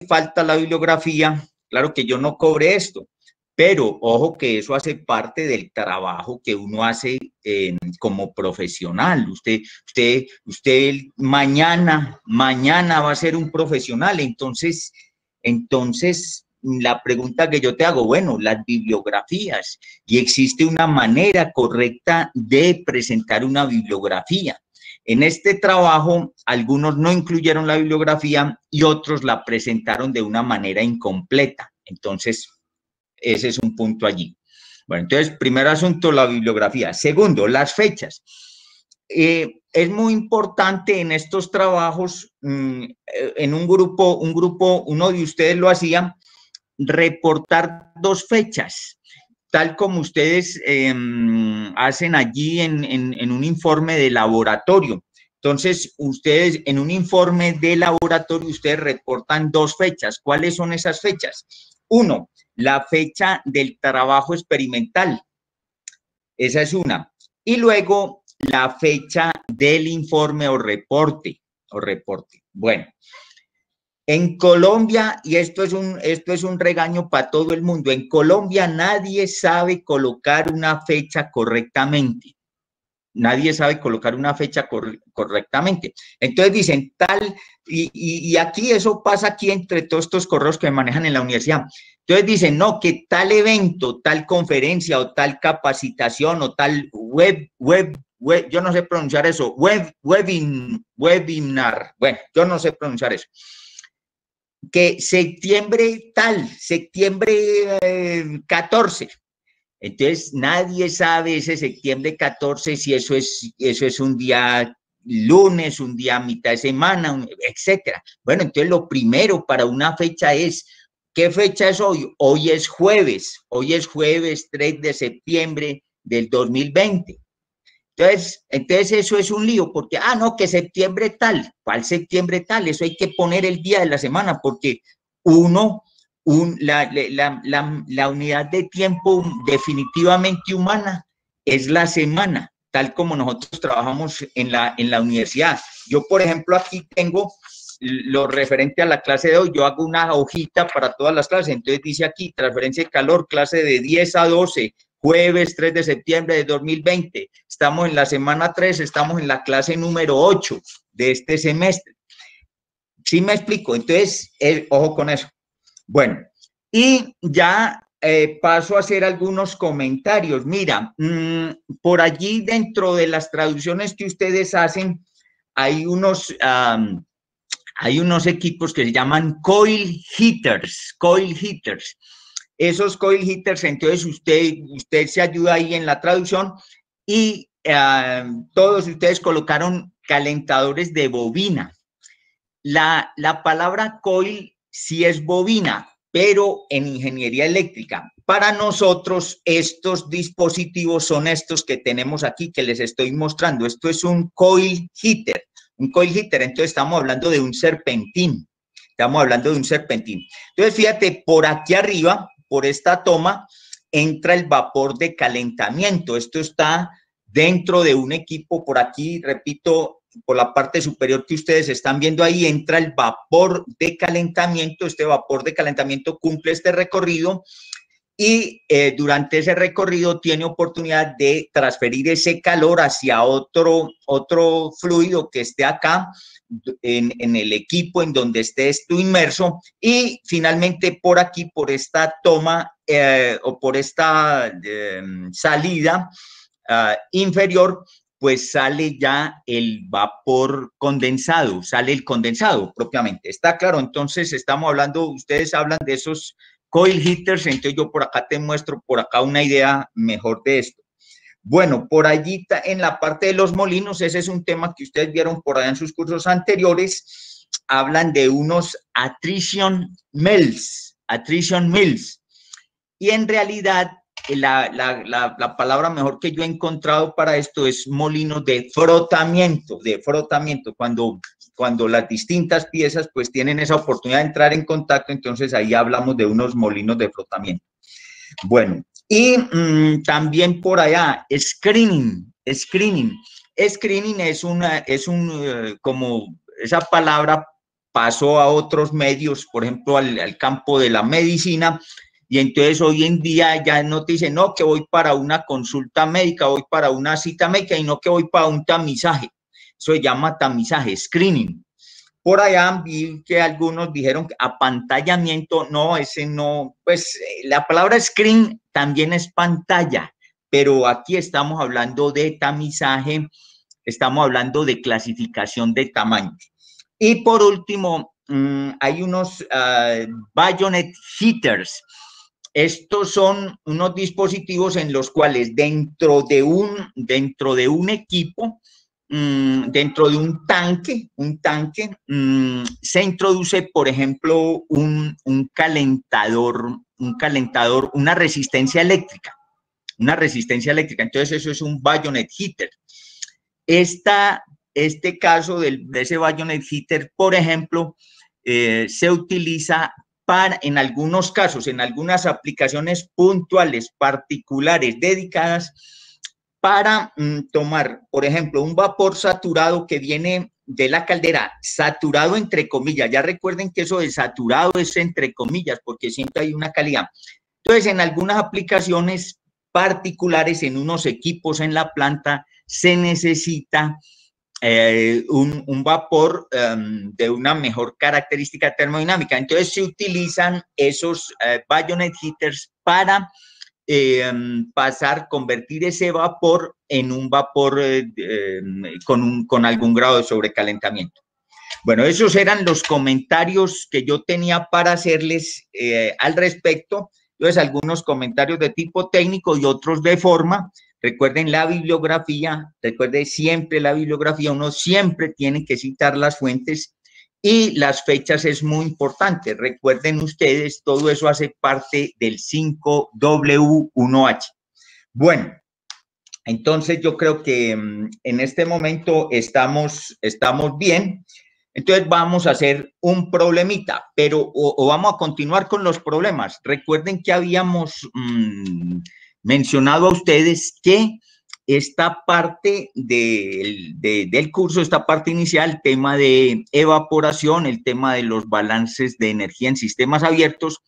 falta la bibliografía, claro que yo no cobre esto, pero ojo que eso hace parte del trabajo que uno hace como profesional. Usted mañana va a ser un profesional, entonces la pregunta que yo te hago, bueno, las bibliografías, y existe una manera correcta de presentar una bibliografía. En este trabajo, algunos no incluyeron la bibliografía y otros la presentaron de una manera incompleta. Entonces, ese es un punto allí. Bueno, entonces, primer asunto, la bibliografía. Segundo, las fechas. Es muy importante en estos trabajos, en un grupo, uno de ustedes lo hacía, reportar 2 fechas, tal como ustedes hacen allí en un informe de laboratorio. Entonces, ustedes en un informe de laboratorio, ustedes reportan 2 fechas. ¿Cuáles son esas fechas? 1, la fecha del trabajo experimental. Esa es una. Y luego, la fecha del informe o reporte. Bueno. En Colombia, y esto es un regaño para todo el mundo, en Colombia nadie sabe colocar una fecha correctamente. Nadie sabe colocar una fecha correctamente. Entonces dicen tal, y aquí eso pasa aquí entre todos estos correos que manejan en la universidad. Entonces dicen, no, que tal evento, tal conferencia o tal capacitación o tal yo no sé pronunciar eso, webinar, bueno, yo no sé pronunciar eso. Que septiembre 14. Entonces, nadie sabe ese septiembre 14 si eso es un día lunes, un día mitad de semana, etcétera. Bueno, entonces lo primero para una fecha es, ¿qué fecha es hoy? Hoy es jueves 3 de septiembre del 2020. Entonces eso es un lío, porque, no, que septiembre tal, ¿cuál septiembre tal? Eso hay que poner el día de la semana, porque la unidad de tiempo definitivamente humana es la semana, tal como nosotros trabajamos en la universidad. Yo, por ejemplo, aquí tengo lo referente a la clase de hoy, yo hago una hojita para todas las clases, entonces dice aquí, transferencia de calor, clase de 10 a 12, jueves 3 de septiembre de 2020, estamos en la semana 3, estamos en la clase número 8 de este semestre. ¿Sí me explico? Entonces, ojo con eso. Bueno, y ya paso a hacer algunos comentarios. Mira, por allí dentro de las traducciones que ustedes hacen, hay unos equipos que se llaman coil heaters. Esos coil heaters, entonces usted se ayuda ahí en la traducción y todos ustedes colocaron calentadores de bobina. La palabra coil sí es bobina, pero en ingeniería eléctrica. Para nosotros, estos dispositivos son estos que tenemos aquí, que les estoy mostrando. Esto es un coil heater. Entonces estamos hablando de un serpentín. Entonces, fíjate, por aquí arriba, por esta toma, entra el vapor de calentamiento. Esto está dentro de un equipo, por aquí, repito, por la parte superior que ustedes están viendo ahí, entra el vapor de calentamiento. Este vapor de calentamiento cumple este recorrido y durante ese recorrido tiene oportunidad de transferir ese calor hacia otro fluido que esté acá en el equipo en donde esté esto inmerso, y finalmente por aquí, por esta toma o por esta salida inferior, pues sale ya el vapor condensado, sale el condensado propiamente. ¿Está claro? Entonces estamos hablando, ustedes hablan de esos coil heaters, entonces yo por acá te muestro por acá una idea mejor de esto. Bueno, por allí en la parte de los molinos, ese es un tema que ustedes vieron por allá en sus cursos anteriores, hablan de unos attrition mills, y en realidad la palabra mejor que yo he encontrado para esto es molinos de frotamiento, cuando las distintas piezas pues tienen esa oportunidad de entrar en contacto, entonces ahí hablamos de unos molinos de frotamiento. Bueno, y también por allá, screening es como esa palabra pasó a otros medios, por ejemplo, al campo de la medicina, y entonces hoy en día ya no te dicen, no, que voy para una consulta médica, voy para una cita médica, y no que voy para un tamizaje. Eso se llama tamizaje, screening. Por allá vi que algunos dijeron que apantallamiento, no, ese no, pues la palabra screen también es pantalla, pero aquí estamos hablando de tamizaje, estamos hablando de clasificación de tamaños. Y por último, hay unos bayonet heaters. Estos son unos dispositivos en los cuales dentro de un equipo, dentro de un tanque, se introduce, por ejemplo, un calentador, una resistencia eléctrica. Entonces, eso es un bayonet heater. Este caso de ese bayonet heater, por ejemplo, se utiliza en algunos casos, en algunas aplicaciones puntuales, particulares, dedicadas, para tomar, por ejemplo, un vapor saturado que viene de la caldera, saturado entre comillas. Ya recuerden que eso de saturado es entre comillas, porque siempre hay una calidad. Entonces, en algunas aplicaciones particulares, en unos equipos en la planta, se necesita un vapor de una mejor característica termodinámica. Entonces, se utilizan esos bayonet heaters para convertir ese vapor en un vapor con algún grado de sobrecalentamiento. Bueno, esos eran los comentarios que yo tenía para hacerles al respecto. Entonces, algunos comentarios de tipo técnico y otros de forma. Recuerden la bibliografía, recuerden siempre la bibliografía, uno siempre tiene que citar las fuentes y las fechas es muy importante. Recuerden ustedes, todo eso hace parte del 5W1H. Bueno, entonces yo creo que en este momento estamos bien. Entonces vamos a hacer un problemita, pero o vamos a continuar con los problemas. Recuerden que habíamos mencionado a ustedes que esta parte del curso, esta parte inicial, tema de evaporación, el tema de los balances de energía en sistemas abiertos,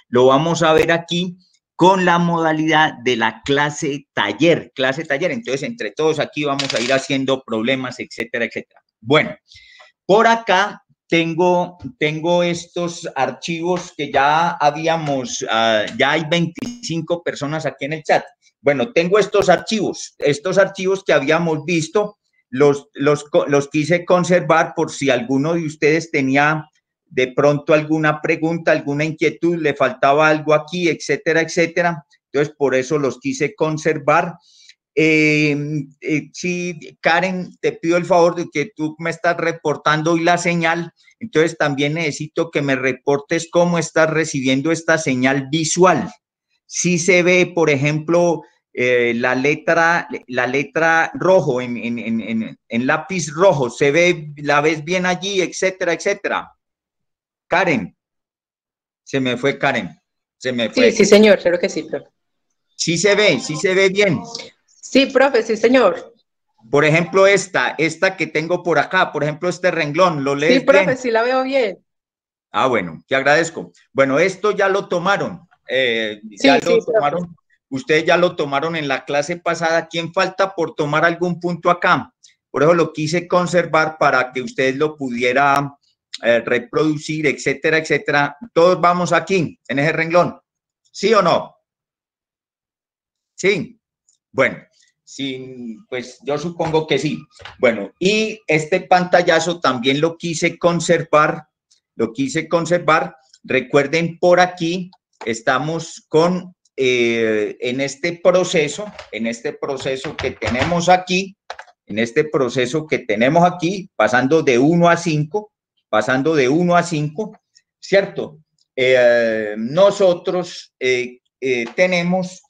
lo vamos a ver aquí con la modalidad de la clase taller. Entonces, entre todos aquí vamos a ir haciendo problemas, etcétera, etcétera. Bueno, por acá tengo estos archivos que ya habíamos, ya hay 25 personas aquí en el chat. Bueno, tengo estos archivos que habíamos visto, los quise conservar por si alguno de ustedes tenía de pronto alguna pregunta, alguna inquietud, le faltaba algo aquí, etcétera, etcétera. Entonces, por eso los quise conservar. Sí, Karen, te pido el favor de que tú me estás reportando hoy la señal, entonces también necesito que me reportes cómo estás recibiendo esta señal visual. Si se ve, por ejemplo, la letra rojo en lápiz rojo, se ve, la ves bien allí, etcétera, etcétera. Karen, se me fue Karen, se me fue. Sí, señor, claro que sí, profe. Sí se ve bien. Sí, profe, sí, señor. Por ejemplo, esta que tengo por acá, por ejemplo, este renglón, ¿lo lees sí, profe, bien? Sí, la veo bien. Ah, bueno, te agradezco. Bueno, esto ya lo tomaron. Profe. Ustedes ya lo tomaron en la clase pasada. ¿Quién falta por tomar algún punto acá? Por eso lo quise conservar para que ustedes lo pudieran reproducir, etcétera, etcétera. Todos vamos aquí, en ese renglón. ¿Sí o no? Sí. Bueno. Sí, pues yo supongo que sí. Bueno, y este pantallazo también lo quise conservar. Recuerden, por aquí estamos con, en este proceso que tenemos aquí, pasando de 1 a 5, ¿cierto? Nosotros tenemos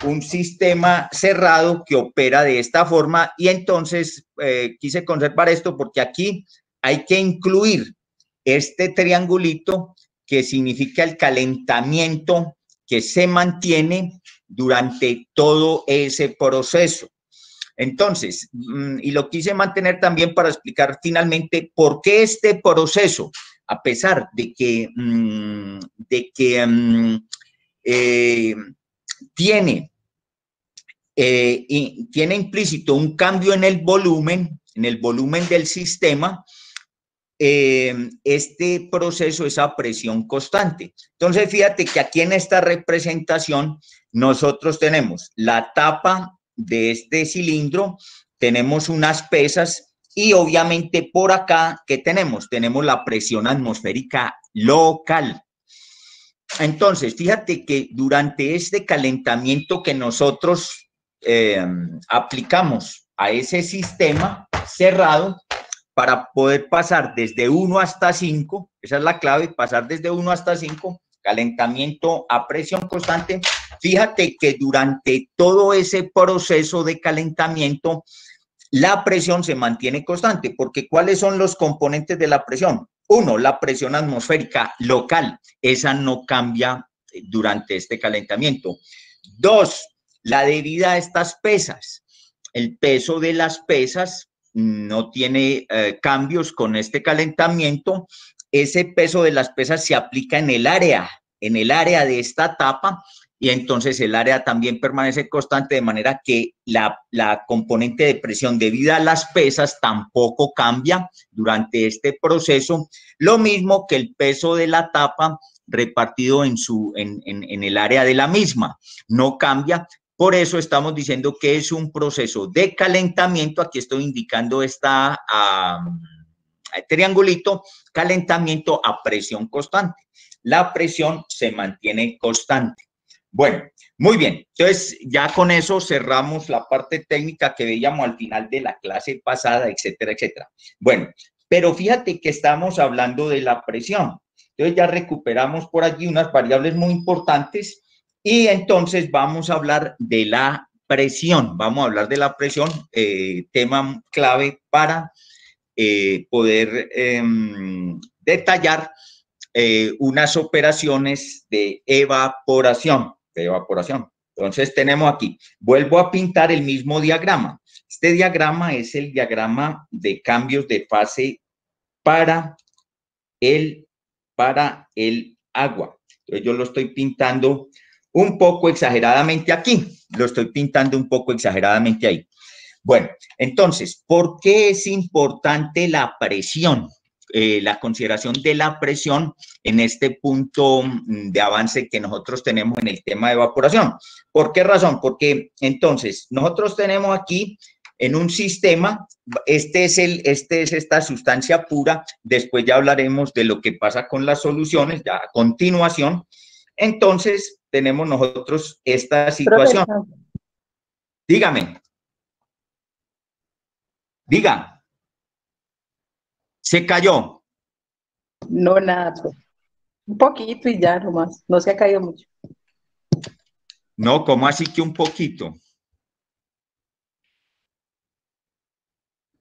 un sistema cerrado que opera de esta forma y entonces quise conservar esto porque aquí hay que incluir este triangulito que significa el calentamiento que se mantiene durante todo ese proceso. Entonces, y lo quise mantener también para explicar finalmente por qué este proceso, a pesar de que tiene implícito un cambio en el volumen del sistema, este proceso es a presión constante. Entonces, fíjate que aquí en esta representación nosotros tenemos la tapa de este cilindro, tenemos unas pesas y obviamente por acá, ¿qué tenemos? Tenemos la presión atmosférica local. Entonces, fíjate que durante este calentamiento que nosotros aplicamos a ese sistema cerrado, para poder pasar desde 1 hasta 5, esa es la clave, pasar desde 1 hasta 5, calentamiento a presión constante. Fíjate que durante todo ese proceso de calentamiento, la presión se mantiene constante, porque ¿cuáles son los componentes de la presión? Uno, la presión atmosférica local, esa no cambia durante este calentamiento. Dos, la debida a estas pesas, el peso de las pesas no tiene cambios con este calentamiento. Ese peso de las pesas se aplica en el área de esta tapa, y entonces el área también permanece constante, de manera que la componente de presión debida a las pesas tampoco cambia durante este proceso, lo mismo que el peso de la tapa repartido en el área de la misma, no cambia. Por eso estamos diciendo que es un proceso de calentamiento. Aquí estoy indicando esta triangulito, calentamiento a presión constante. La presión se mantiene constante. Bueno, muy bien. Entonces, ya con eso cerramos la parte técnica que veíamos al final de la clase pasada, etcétera, etcétera. Bueno, pero fíjate que estamos hablando de la presión. Entonces, ya recuperamos por allí unas variables muy importantes. Y entonces vamos a hablar de la presión, tema clave para poder detallar unas operaciones de evaporación. Entonces tenemos aquí, vuelvo a pintar el mismo diagrama. Este diagrama es el diagrama de cambios de fase para el agua. Entonces yo lo estoy pintando un poco exageradamente aquí, lo estoy pintando un poco exageradamente ahí. Bueno, entonces, ¿por qué es importante la presión? La consideración de la presión en este punto de avance que nosotros tenemos en el tema de evaporación. ¿Por qué razón? Porque entonces nosotros tenemos aquí en un sistema, este es esta sustancia pura, después ya hablaremos de lo que pasa con las soluciones, ya a continuación. Entonces, tenemos nosotros esta situación. Dígame. Diga. ¿Se cayó? No, nada, profe. Un poquito y ya nomás. No se ha caído mucho. No, ¿cómo así que un poquito?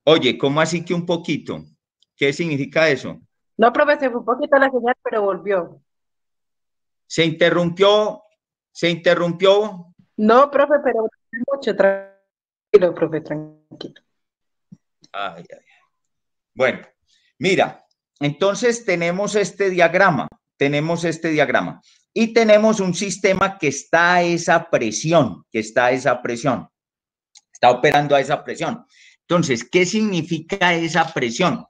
Oye, ¿cómo así que un poquito? ¿Qué significa eso? No, profe, se fue un poquito la señal, pero volvió. ¿Se interrumpió? ¿Se interrumpió? No, profe, pero mucho. Tranquilo, profe, tranquilo. Ay, ay. Bueno, mira, entonces tenemos este diagrama y tenemos un sistema que está a esa presión, está operando a esa presión. Entonces, ¿qué significa esa presión?